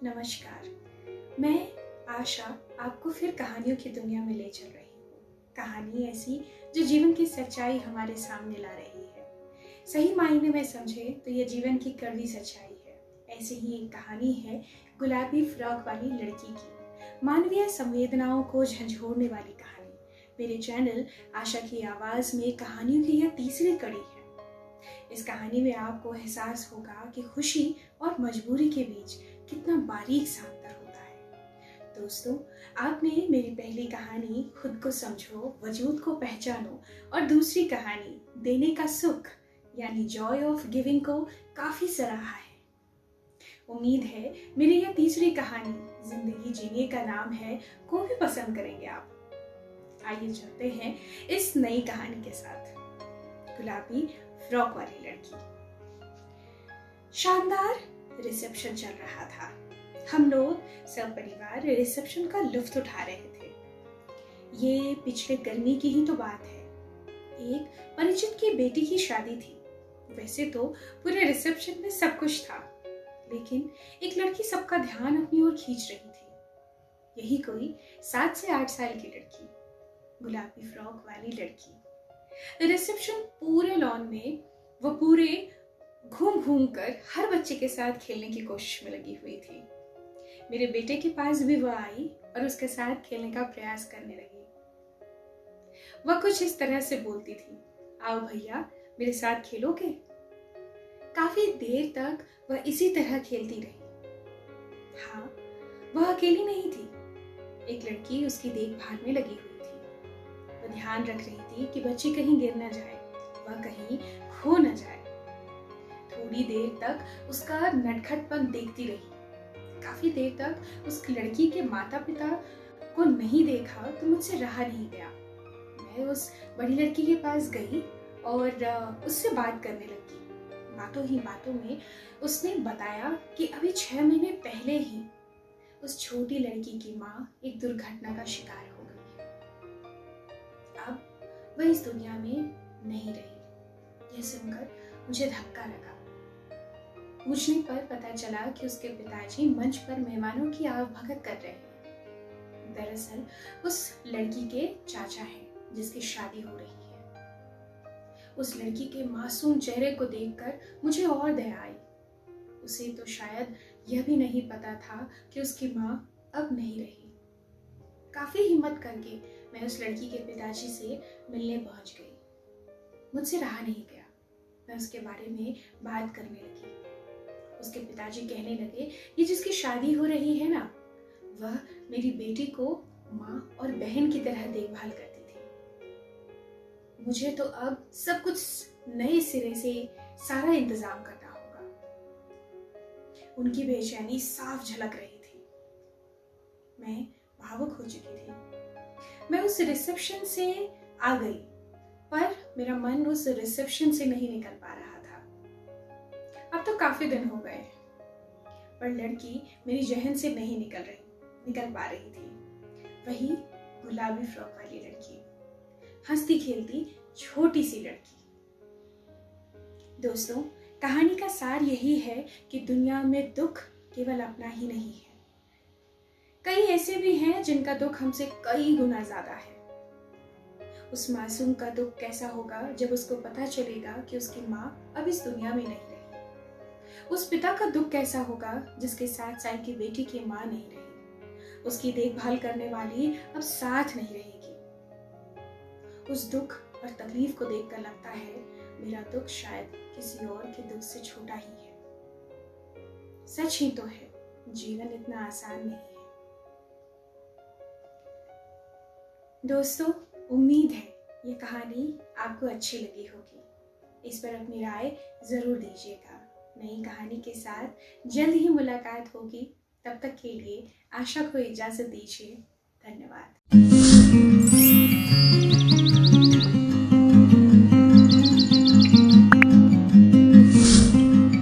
नमस्कार। मैं आशा आपको फिर कहानियों की दुनिया में ले चल रही हूँ। कहानी ऐसी जो जीवन की सच्चाई हमारे सामने ला रही है। सही मायने में समझे तो यह जीवन की कड़वी सच्चाई है। ऐसी ही एक कहानी है गुलाबी फ्रॉक वाली लड़की की, मानवीय संवेदनाओं को झंझोड़ने वाली कहानी। मेरे चैनल आशा की आवाज में कहानियों की यह तीसरी कड़ी है। इस कहानी में आपको एहसास होगा कि खुशी और मजबूरी के बीच कितना बारीक सा अंतर होता है। दोस्तों, आपने मेरी पहली कहानी खुद को समझो, वजूद को पहचानो और दूसरी कहानी देने का सुख यानी जॉय ऑफ गिविंग को काफी सराहा है। उम्मीद है मेरी यह तीसरी कहानी जिंदगी जीने का नाम है को भी पसंद करेंगे आप। आइए चलते हैं इस नई कहानी के साथ। गुलाबी फ्रॉक वाली लड़की। शानदार रिसेप्शन चल रहा था। हम लोग सब परिवार रिसेप्शन का लुत्फ उठा रहे थे। ये पिछले गर्मी की ही तो बात है। एक परिचित की बेटी की शादी थी। वैसे तो पूरे रिसेप्शन में सब कुछ था, लेकिन एक लड़की सबका ध्यान अपनी ओर खींच रही थी। यही कोई 7 से 8 साल की लड़की, गुलाबी फ्रॉक वाली लड़की। रिसेप्शन पूरे लॉन में वो पूरे घूम घूम कर हर बच्चे के साथ खेलने की कोशिश में लगी हुई थी। मेरे बेटे के पास भी वह आई और उसके साथ खेलने का प्रयास करने लगी। वह कुछ इस तरह से बोलती थी, आओ भैया मेरे साथ खेलोगे। काफी देर तक वह इसी तरह खेलती रही। हाँ, वह अकेली नहीं थी। एक लड़की उसकी देखभाल में लगी हुई थी। वह ध्यान रख रही थी कि बच्ची कहीं गिर न जाए, वह कहीं खो न जाए। थोड़ी देर तक उसका नटखटपन देखती रही। काफी देर तक उस लड़की के माता पिता को नहीं देखा तो मुझसे रहा नहीं गया। मैं उस बड़ी लड़की के पास गई और उससे बात करने लगी। बातों ही बातों में उसने बताया कि अभी 6 महीने पहले ही उस छोटी लड़की की माँ एक दुर्घटना का शिकार हो गई है। अब वह इस दुनिया में नहीं रही। यह सुनकर मुझे धक्का लगा। पूछने पर पता चला कि उसके पिताजी मंच पर मेहमानों की आवभगत कर रहे हैं। दरअसल उस लड़की के चाचा हैं जिसकी शादी हो रही है। उस लड़की के मासूम चेहरे को देखकर मुझे और दया आई। उसे तो शायद यह भी नहीं पता था कि उसकी माँ अब नहीं रही। काफी हिम्मत करके मैं उस लड़की के पिताजी से मिलने पहुंच गई। मुझसे रहा नहीं गया। मैं उसके बारे में बात करने लगी। उसके पिताजी कहने लगे, ये जिसकी शादी हो रही है ना, वह मेरी बेटी को माँ और बहन की तरह देखभाल करती थी। मुझे तो अब सब कुछ नए सिरे से सारा इंतजाम करना होगा। उनकी बेचैनी साफ झलक रही थी। मैं भावुक हो चुकी थी। मैं उस रिसेप्शन से आ गई, पर मेरा मन उस रिसेप्शन से नहीं निकल पा रहा था। अब तो काफी दिन हो गए, पर लड़की मेरी जहन से नहीं निकल पा रही थी। वही गुलाबी फ्रॉक वाली लड़की, हंसती खेलती छोटी सी लड़की। दोस्तों, कहानी का सार यही है कि दुनिया में दुख केवल अपना ही नहीं है। कई ऐसे भी हैं जिनका दुख हमसे कई गुना ज्यादा है। उस मासूम का दुख कैसा होगा जब उसको पता चलेगा कि उसकी माँ अब इस दुनिया में नहीं रही। उस पिता का दुख कैसा होगा जिसके 7 साल की बेटी की माँ नहीं रही। उसकी देखभाल करने वाली अब साथ नहीं रहेगी। उस दुख और तकलीफ को देखकर लगता है मेरा दुख शायद किसी और के दुख से छोटा ही है। सच ही तो है, जीवन इतना आसान नहीं है। दोस्तों, उम्मीद है ये कहानी आपको अच्छी लगी होगी। इस पर अपनी राय जरूर दीजिएगा। नई कहानी के साथ जल्द ही मुलाकात होगी। तब तक के लिए आशा को इजाजत दीजिए। धन्यवाद।